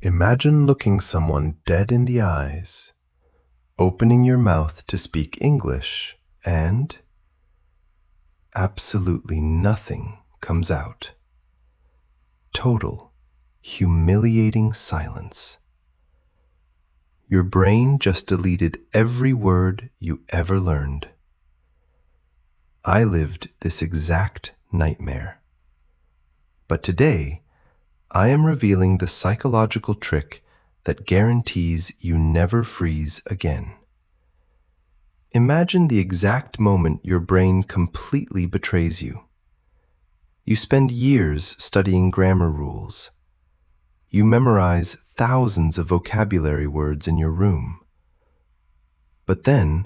Imagine looking someone dead in the eyes, opening your mouth to speak English, and absolutely nothing comes out. Total, humiliating silence. Your brain just deleted every word you ever learned. I lived this exact nightmare. But today, I am revealing the psychological trick that guarantees you never freeze again. Imagine the exact moment your brain completely betrays you. You spend years studying grammar rules. You memorize thousands of vocabulary words in your room. But then,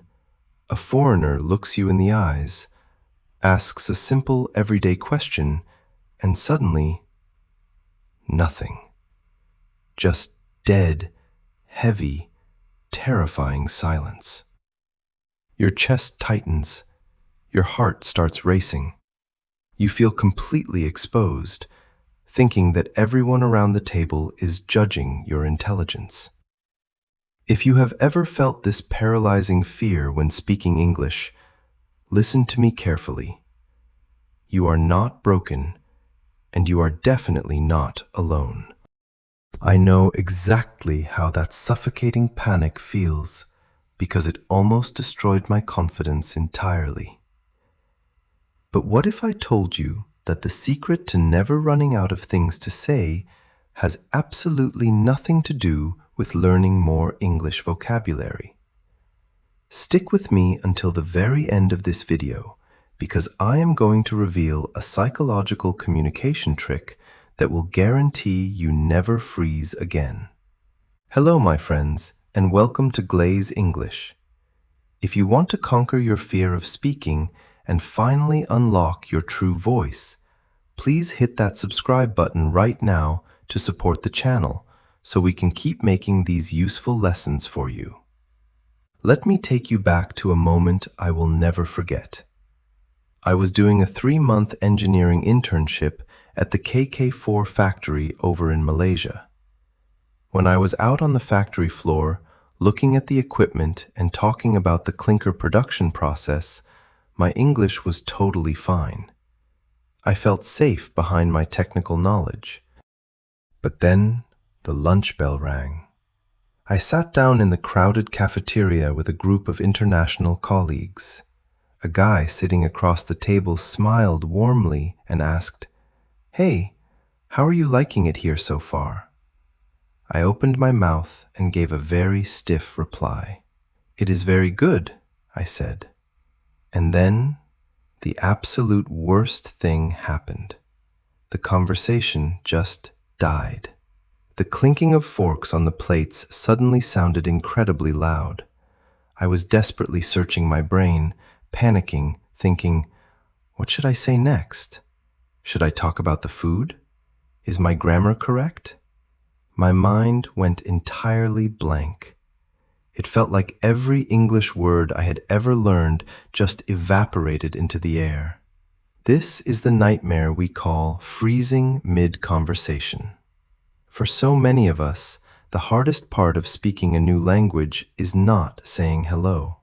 a foreigner looks you in the eyes, asks a simple everyday question, and suddenly, nothing. Just dead, heavy, terrifying silence. Your chest tightens. Your heart starts racing. You feel completely exposed, thinking that everyone around the table is judging your intelligence. If you have ever felt this paralyzing fear when speaking English, listen to me carefully. You are not broken, and you are definitely not alone. I know exactly how that suffocating panic feels because it almost destroyed my confidence entirely. But what if I told you that the secret to never running out of things to say has absolutely nothing to do with learning more English vocabulary? Stick with me until the very end of this video, because I am going to reveal a psychological communication trick that will guarantee you never freeze again. Hello, my friends, and welcome to Glaze English. If you want to conquer your fear of speaking and finally unlock your true voice, please hit that subscribe button right now to support the channel so we can keep making these useful lessons for you. Let me take you back to a moment I will never forget. I was doing a 3-month engineering internship at the KK4 factory over in Malaysia. When I was out on the factory floor, looking at the equipment and talking about the clinker production process, my English was totally fine. I felt safe behind my technical knowledge. But then the lunch bell rang. I sat down in the crowded cafeteria with a group of international colleagues. A guy sitting across the table smiled warmly and asked, "Hey, how are you liking it here so far?" I opened my mouth and gave a very stiff reply. "It is very good," I said. And then the absolute worst thing happened. The conversation just died. The clinking of forks on the plates suddenly sounded incredibly loud. I was desperately searching my brain, panicking, thinking, what should I say next? Should I talk about the food? Is my grammar correct? My mind went entirely blank. It felt like every English word I had ever learned just evaporated into the air. This is the nightmare we call freezing mid-conversation. For so many of us, the hardest part of speaking a new language is not saying hello.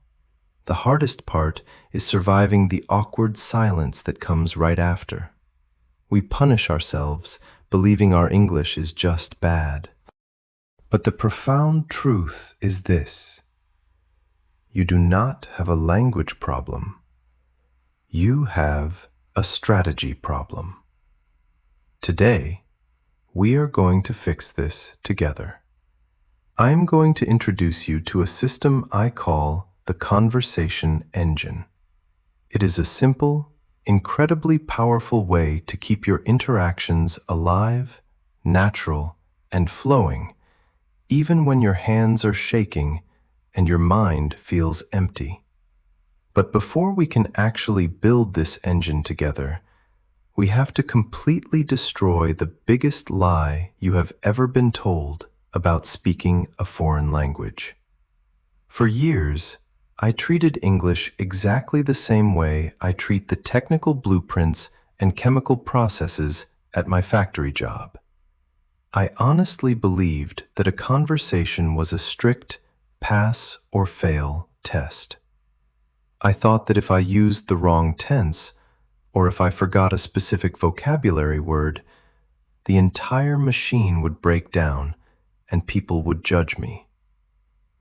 The hardest part is surviving the awkward silence that comes right after. We punish ourselves, believing our English is just bad. But the profound truth is this: you do not have a language problem. You have a strategy problem. Today, we are going to fix this together. I am going to introduce you to a system I call the conversation engine. It is a simple, incredibly powerful way to keep your interactions alive, natural, and flowing, even when your hands are shaking and your mind feels empty. But before we can actually build this engine together, we have to completely destroy the biggest lie you have ever been told about speaking a foreign language. For years, I treated English exactly the same way I treat the technical blueprints and chemical processes at my factory job. I honestly believed that a conversation was a strict pass or fail test. I thought that if I used the wrong tense, or if I forgot a specific vocabulary word, the entire machine would break down and people would judge me.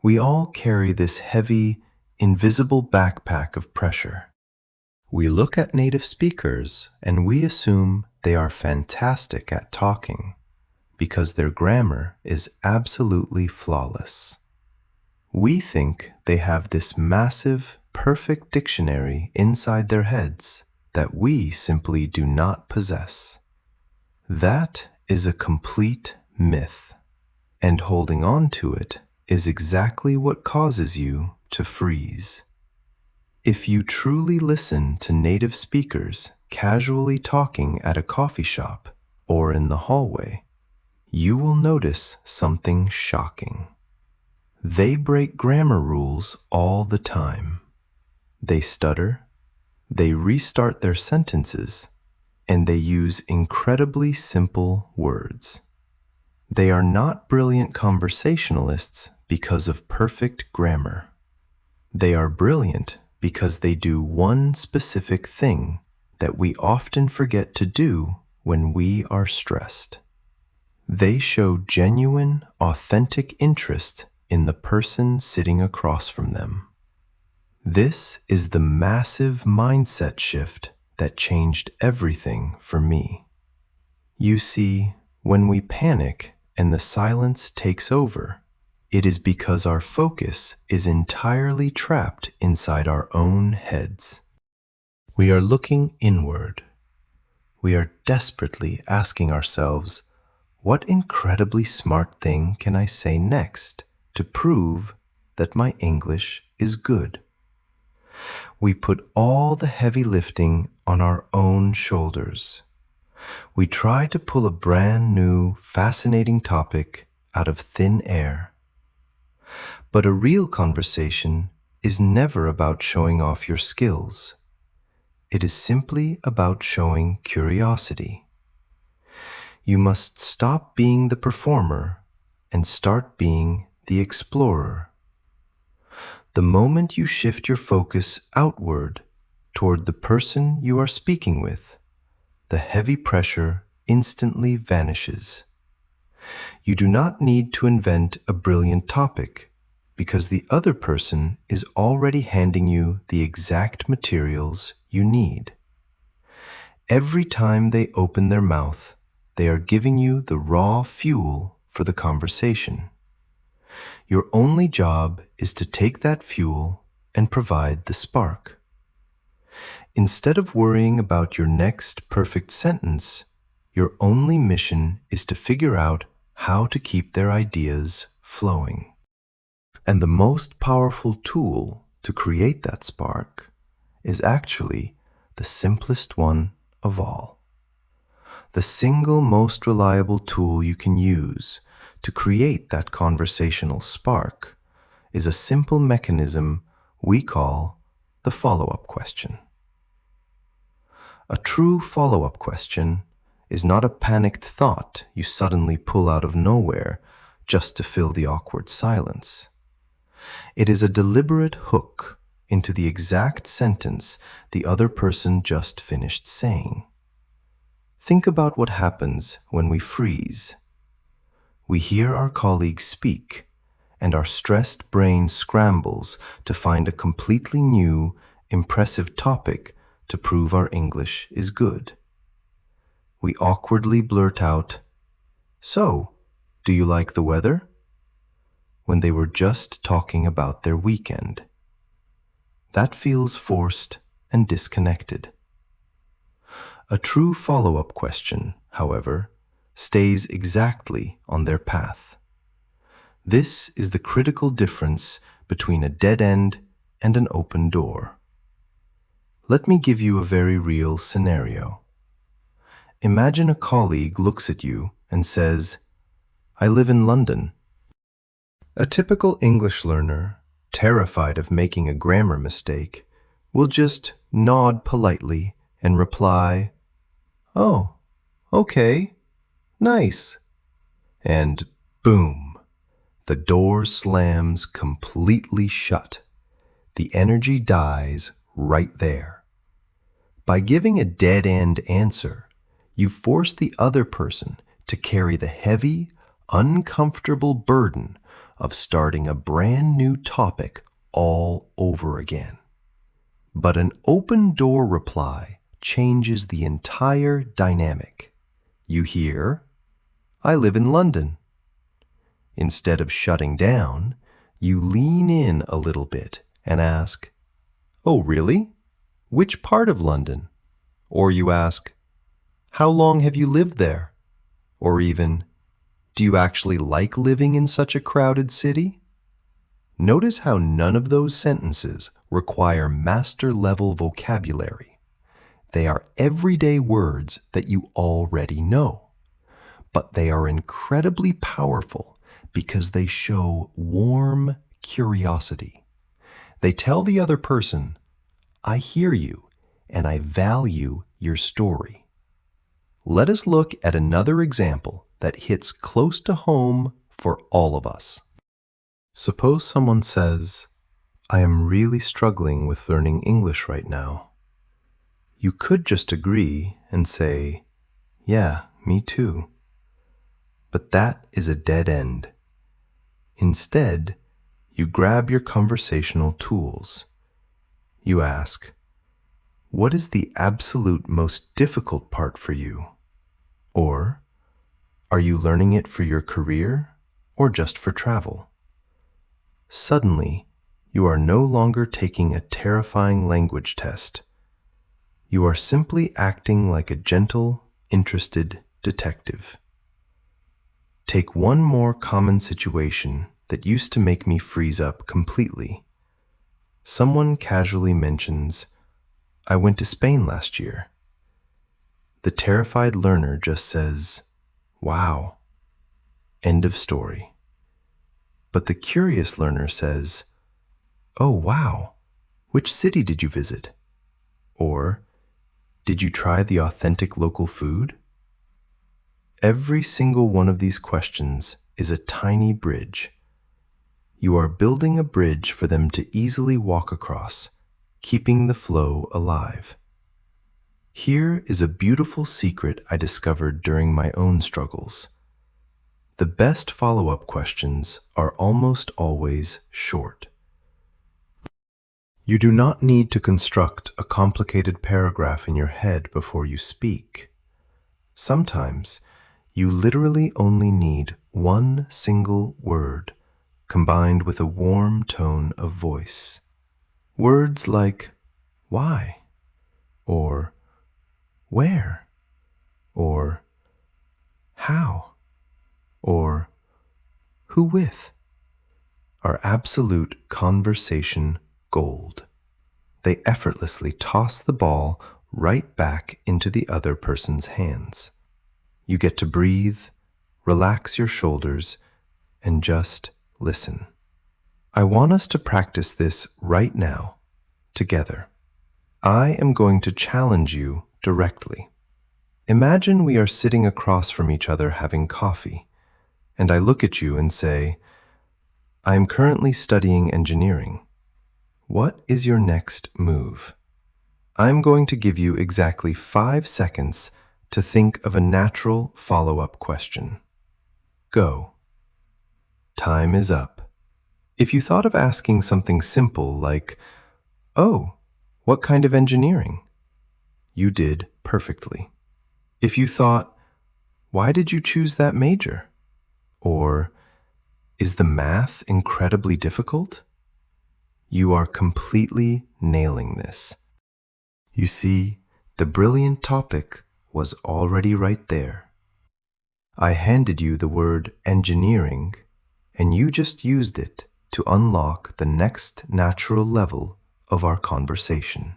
We all carry this heavy, invisible backpack of pressure. We look at native speakers and we assume they are fantastic at talking because their grammar is absolutely flawless. We think they have this massive, perfect dictionary inside their heads that we simply do not possess. That is a complete myth, and holding on to it is exactly what causes you to freeze. If you truly listen to native speakers casually talking at a coffee shop or in the hallway, you will notice something shocking. They break grammar rules all the time. They stutter, they restart their sentences, and they use incredibly simple words. They are not brilliant conversationalists because of perfect grammar. They are brilliant because they do one specific thing that we often forget to do when we are stressed. They show genuine, authentic interest in the person sitting across from them. This is the massive mindset shift that changed everything for me. You see, when we panic and the silence takes over, it is because our focus is entirely trapped inside our own heads. We are looking inward. We are desperately asking ourselves, what incredibly smart thing can I say next to prove that my English is good? We put all the heavy lifting on our own shoulders. We try to pull a brand new, fascinating topic out of thin air. But a real conversation is never about showing off your skills. It is simply about showing curiosity. You must stop being the performer and start being the explorer. The moment you shift your focus outward toward the person you are speaking with, the heavy pressure instantly vanishes. You do not need to invent a brilliant topic because the other person is already handing you the exact materials you need. Every time they open their mouth, they are giving you the raw fuel for the conversation. Your only job is to take that fuel and provide the spark. Instead of worrying about your next perfect sentence, your only mission is to figure out how to keep their ideas flowing. And the most powerful tool to create that spark is actually the simplest one of all. The single most reliable tool you can use to create that conversational spark is a simple mechanism we call the follow-up question. A true follow-up question is not a panicked thought you suddenly pull out of nowhere just to fill the awkward silence. It is a deliberate hook into the exact sentence the other person just finished saying. Think about what happens when we freeze. We hear our colleague speak, and our stressed brain scrambles to find a completely new, impressive topic to prove our English is good. We awkwardly blurt out, "So, do you like the weather?" when they were just talking about their weekend. That feels forced and disconnected. A true follow-up question, however, stays exactly on their path. This is the critical difference between a dead end and an open door. Let me give you a very real scenario. Imagine a colleague looks at you and says, "I live in London." A typical English learner, terrified of making a grammar mistake, will just nod politely and reply, "Oh, okay, nice." And boom, the door slams completely shut. The energy dies right there. By giving a dead-end answer, you force the other person to carry the heavy, uncomfortable burden of starting a brand new topic all over again. But an open-door reply changes the entire dynamic. You hear, "I live in London." Instead of shutting down, you lean in a little bit and ask, "Oh, really? Which part of London?" Or you ask, "How long have you lived there?" Or even, "Do you actually like living in such a crowded city?" Notice how none of those sentences require master-level vocabulary. They are everyday words that you already know, but they are incredibly powerful because they show warm curiosity. They tell the other person, "I hear you and I value your story." Let us look at another example that hits close to home for all of us. Suppose someone says, "I am really struggling with learning English right now." You could just agree and say, "Yeah, me too." But that is a dead end. Instead, you grab your conversational tools. You ask, "What is the absolute most difficult part for you?" Or, "Are you learning it for your career or just for travel?" Suddenly, you are no longer taking a terrifying language test. You are simply acting like a gentle, interested detective. Take one more common situation that used to make me freeze up completely. Someone casually mentions, "I went to Spain last year." The terrified learner just says, "Wow." End of story. But the curious learner says, "Oh, wow. Which city did you visit?" Or, "Did you try the authentic local food?" Every single one of these questions is a tiny bridge. You are building a bridge for them to easily walk across, keeping the flow alive. Here is a beautiful secret I discovered during my own struggles. The best follow-up questions are almost always short. You do not need to construct a complicated paragraph in your head before you speak. Sometimes, you literally only need one single word combined with a warm tone of voice. Words like "why?" or "where?" or "how?" or "who with?" are absolute conversation gold. They effortlessly toss the ball right back into the other person's hands. You get to breathe, relax your shoulders, and just listen. I want us to practice this right now, together. I am going to challenge you directly. Imagine we are sitting across from each other having coffee, and I look at you and say, "I am currently studying engineering. What is your next move?" I'm going to give you exactly 5 seconds to think of a natural follow-up question. Go. Time is up. If you thought of asking something simple like, "Oh, what kind of engineering?" you did perfectly. If you thought, "Why did you choose that major?" or, "Is the math incredibly difficult?" you are completely nailing this. You see, the brilliant topic was already right there. I handed you the word engineering, and you just used it to unlock the next natural level of our conversation.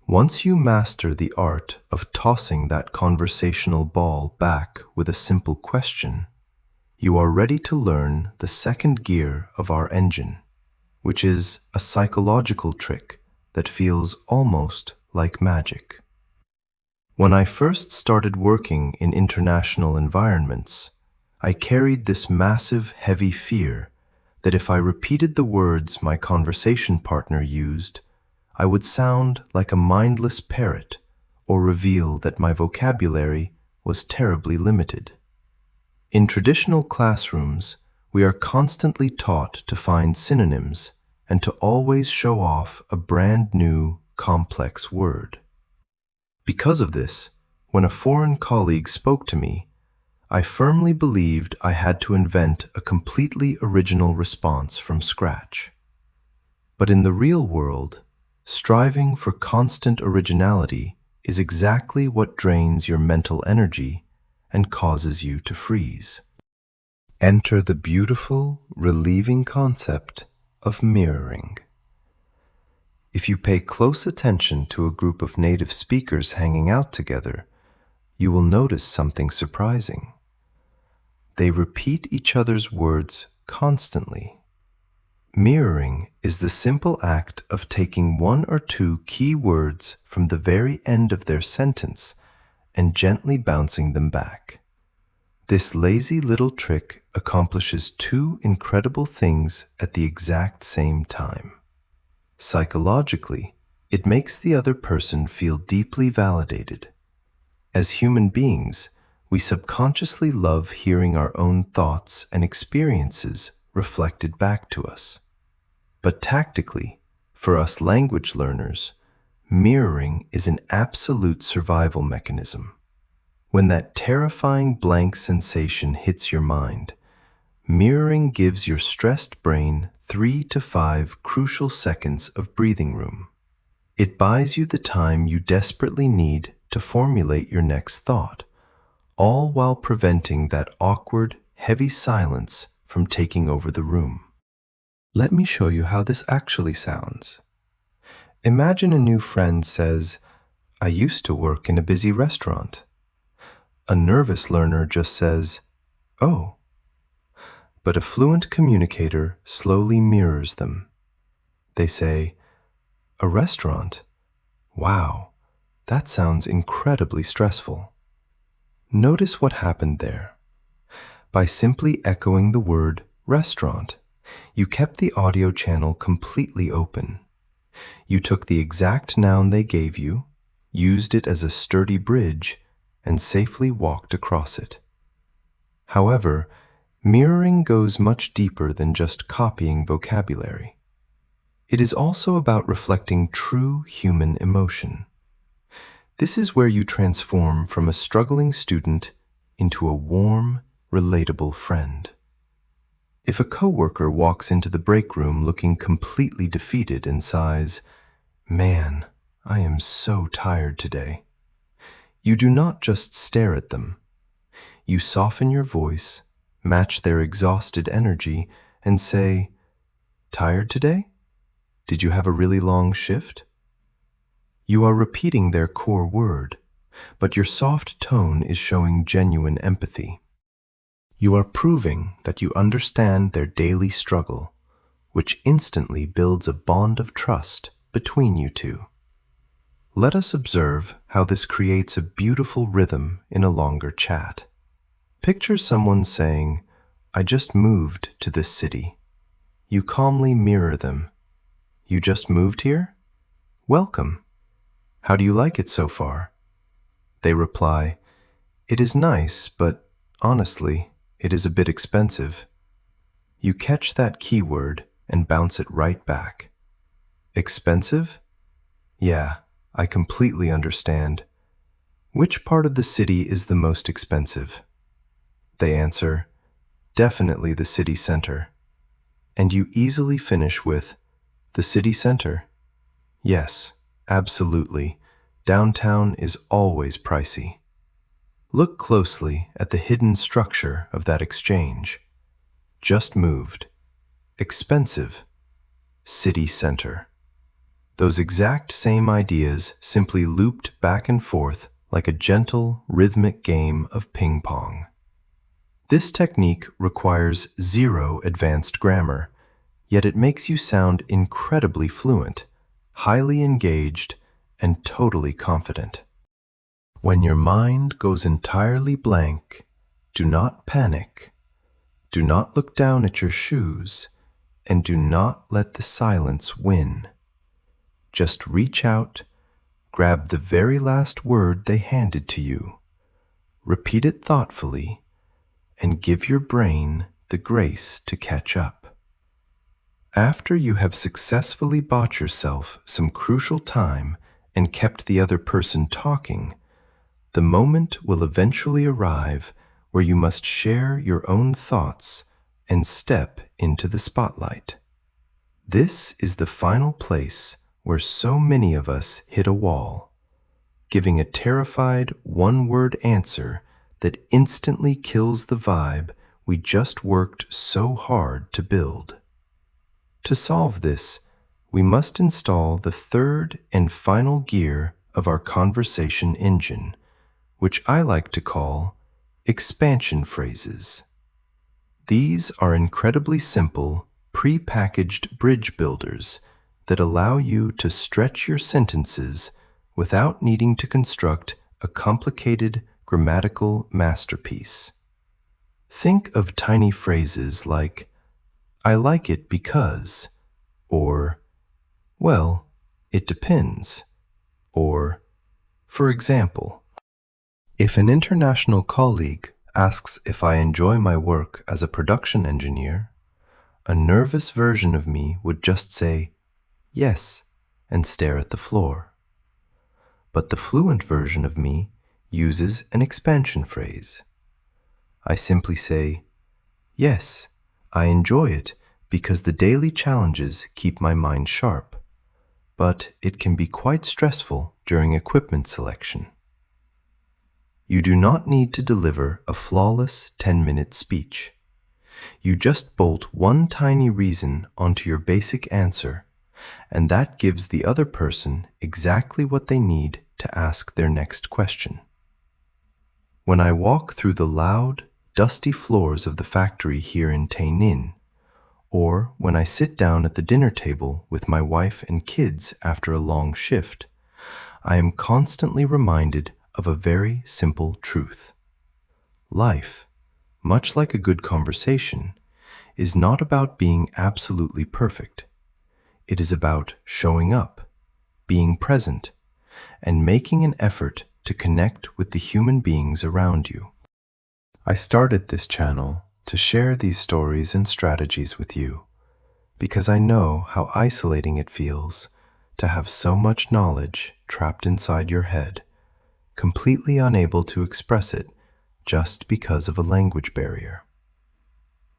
Once you master the art of tossing that conversational ball back with a simple question, you are ready to learn the second gear of our engine, which is a psychological trick that feels almost like magic. When I first started working in international environments, I carried this massive, heavy fear that if I repeated the words my conversation partner used, I would sound like a mindless parrot or reveal that my vocabulary was terribly limited. In traditional classrooms, we are constantly taught to find synonyms and to always show off a brand new, complex word. Because of this, when a foreign colleague spoke to me, I firmly believed I had to invent a completely original response from scratch. But in the real world, striving for constant originality is exactly what drains your mental energy and causes you to freeze. Enter the beautiful, relieving concept of mirroring. If you pay close attention to a group of native speakers hanging out together, you will notice something surprising. They repeat each other's words constantly. Mirroring is the simple act of taking one or two key words from the very end of their sentence and gently bouncing them back. This lazy little trick accomplishes two incredible things at the exact same time. Psychologically, it makes the other person feel deeply validated. As human beings, we subconsciously love hearing our own thoughts and experiences reflected back to us. But tactically, for us language learners, mirroring is an absolute survival mechanism. When that terrifying blank sensation hits your mind, mirroring gives your stressed brain 3 to 5 crucial seconds of breathing room. It buys you the time you desperately need to formulate your next thought, all while preventing that awkward, heavy silence from taking over the room. Let me show you how this actually sounds. Imagine a new friend says, "I used to work in a busy restaurant." A nervous learner just says, "Oh." But a fluent communicator slowly mirrors them. They say, "A restaurant? Wow, that sounds incredibly stressful." Notice what happened there. By simply echoing the word restaurant, you kept the audio channel completely open. You took the exact noun they gave you, used it as a sturdy bridge, and safely walked across it. However, mirroring goes much deeper than just copying vocabulary. It is also about reflecting true human emotion. This is where you transform from a struggling student into a warm, relatable friend. If a coworker walks into the break room looking completely defeated and sighs, "Man, I am so tired today," you do not just stare at them. You soften your voice, match their exhausted energy, and say, "Tired today? Did you have a really long shift?" You are repeating their core word, but your soft tone is showing genuine empathy. You are proving that you understand their daily struggle, which instantly builds a bond of trust between you two. Let us observe how this creates a beautiful rhythm in a longer chat. Picture someone saying, "I just moved to this city." You calmly mirror them. "You just moved here? Welcome. How do you like it so far?" They reply, "It is nice, but honestly, it is a bit expensive." You catch that keyword and bounce it right back. "Expensive? Yeah, I completely understand. Which part of the city is the most expensive?" They answer, "Definitely the city center." And you easily finish with, "The city center? Yes, absolutely. Downtown is always pricey." Look closely at the hidden structure of that exchange. Just moved. Expensive. City center. Those exact same ideas simply looped back and forth like a gentle, rhythmic game of ping pong. This technique requires zero advanced grammar, yet it makes you sound incredibly fluent, highly engaged, and totally confident. When your mind goes entirely blank, Do not panic. Do not look down at your shoes, and do not let the silence win. Just reach out, grab the very last word they handed to you, repeat it thoughtfully, and give your brain the grace to catch up. After you have successfully bought yourself some crucial time and kept the other person talking, the moment will eventually arrive where you must share your own thoughts and step into the spotlight. This is the final place where so many of us hit a wall, giving a terrified one-word answer that instantly kills the vibe we just worked so hard to build. To solve this, we must install the third and final gear of our conversation engine, which I like to call expansion phrases. These are incredibly simple, pre-packaged bridge builders that allow you to stretch your sentences without needing to construct a complicated grammatical masterpiece. Think of tiny phrases like, "I like it because," or, "Well, it depends," or, "For example." If an international colleague asks if I enjoy my work as a production engineer, a nervous version of me would just say, "Yes," and stare at the floor. But the fluent version of me uses an expansion phrase. I simply say, "Yes, I enjoy it because the daily challenges keep my mind sharp, but it can be quite stressful during equipment selection." You do not need to deliver a flawless 10-minute speech. You just bolt one tiny reason onto your basic answer, and that gives the other person exactly what they need to ask their next question. When I walk through the loud, dusty floors of the factory here in Tainan, or when I sit down at the dinner table with my wife and kids after a long shift, I am constantly reminded of a very simple truth. Life, much like a good conversation, is not about being absolutely perfect. It is about showing up, being present, and making an effort to connect with the human beings around you. I started this channel to share these stories and strategies with you because I know how isolating it feels to have so much knowledge trapped inside your head, completely unable to express it just because of a language barrier.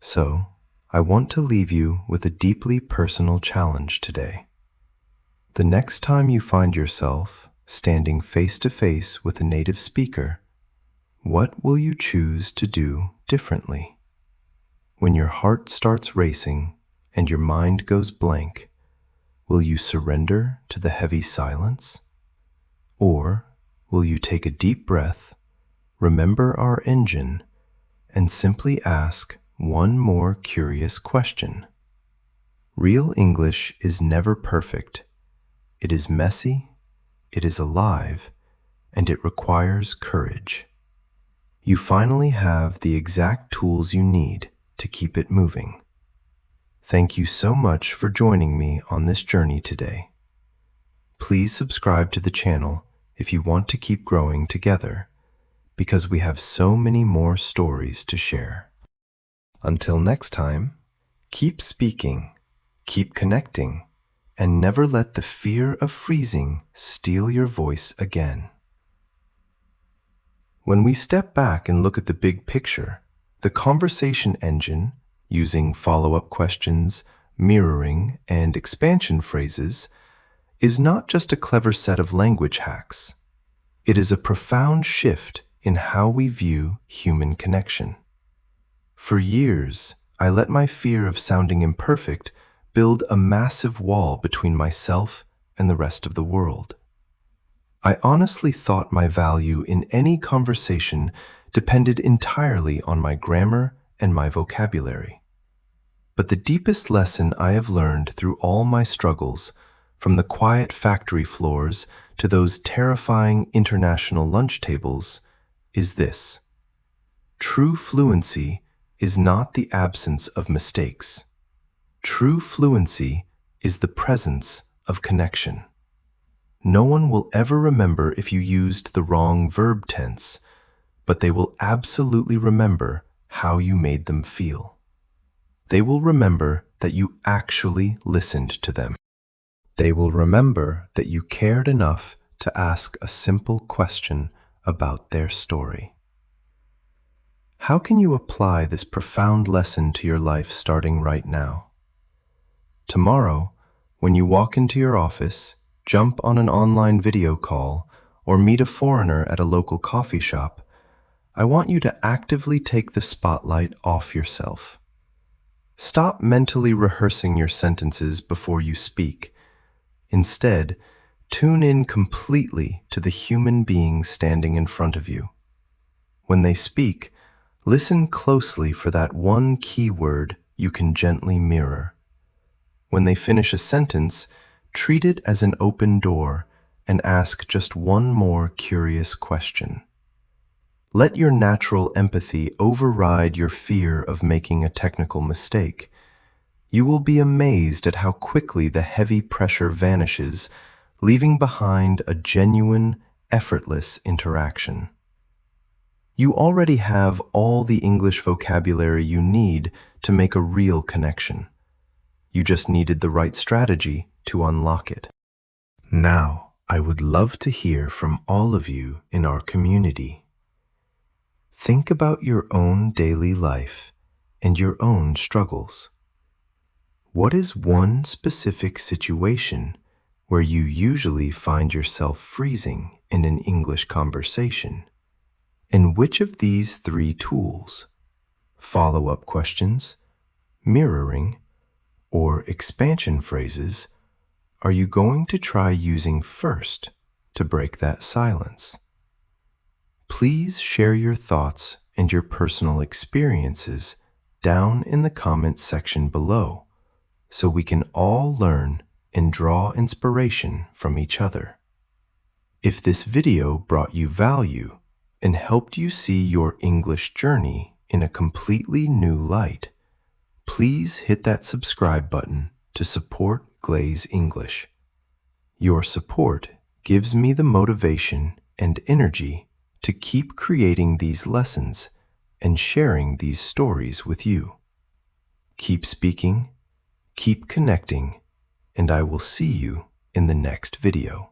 So, I want to leave you with a deeply personal challenge today. The next time you find yourself standing face to face with a native speaker, what will you choose to do differently? When your heart starts racing and your mind goes blank, will you surrender to the heavy silence? Or will you take a deep breath, remember our engine, and simply ask one more curious question? Real English is never perfect. It is messy, it is alive, and it requires courage. You finally have the exact tools you need to keep it moving. Thank you so much for joining me on this journey today. Please subscribe to the channel if you want to keep growing together, because we have so many more stories to share. Until next time, keep speaking, keep connecting, and never let the fear of freezing steal your voice again. When we step back and look at the big picture, the conversation engine, using follow-up questions, mirroring, and expansion phrases, is not just a clever set of language hacks. It is a profound shift in how we view human connection. For years, I let my fear of sounding imperfect build a massive wall between myself and the rest of the world. I honestly thought my value in any conversation depended entirely on my grammar and my vocabulary. But the deepest lesson I have learned through all my struggles, from the quiet factory floors to those terrifying international lunch tables, is this: True fluency is not the absence of mistakes. True fluency is the presence of connection. No one will ever remember if you used the wrong verb tense, but they will absolutely remember how you made them feel. They will remember that you actually listened to them. They will remember that you cared enough to ask a simple question about their story. How can you apply this profound lesson to your life starting right now? Tomorrow, when you walk into your office, jump on an online video call, or meet a foreigner at a local coffee shop, I want you to actively take the spotlight off yourself. Stop mentally rehearsing your sentences before you speak. Instead, tune in completely to the human being standing in front of you. When they speak, listen closely for that one key word you can gently mirror. When they finish a sentence, treat it as an open door and ask just one more curious question. Let your natural empathy override your fear of making a technical mistake. You will be amazed at how quickly the heavy pressure vanishes, leaving behind a genuine, effortless interaction. You already have all the English vocabulary you need to make a real connection. You just needed the right strategy to unlock it. Now, I would love to hear from all of you in our community. Think about your own daily life and your own struggles. What is one specific situation where you usually find yourself freezing in an English conversation? And which of these three tools, follow-up questions, mirroring, or expansion phrases, are you going to try using first to break that silence? Please share your thoughts and your personal experiences down in the comments section below, so we can all learn and draw inspiration from each other. If this video brought you value and helped you see your English journey in a completely new light, please hit that subscribe button to support Glaze English. Your support gives me the motivation and energy to keep creating these lessons and sharing these stories with you. Keep speaking, keep connecting, and I will see you in the next video.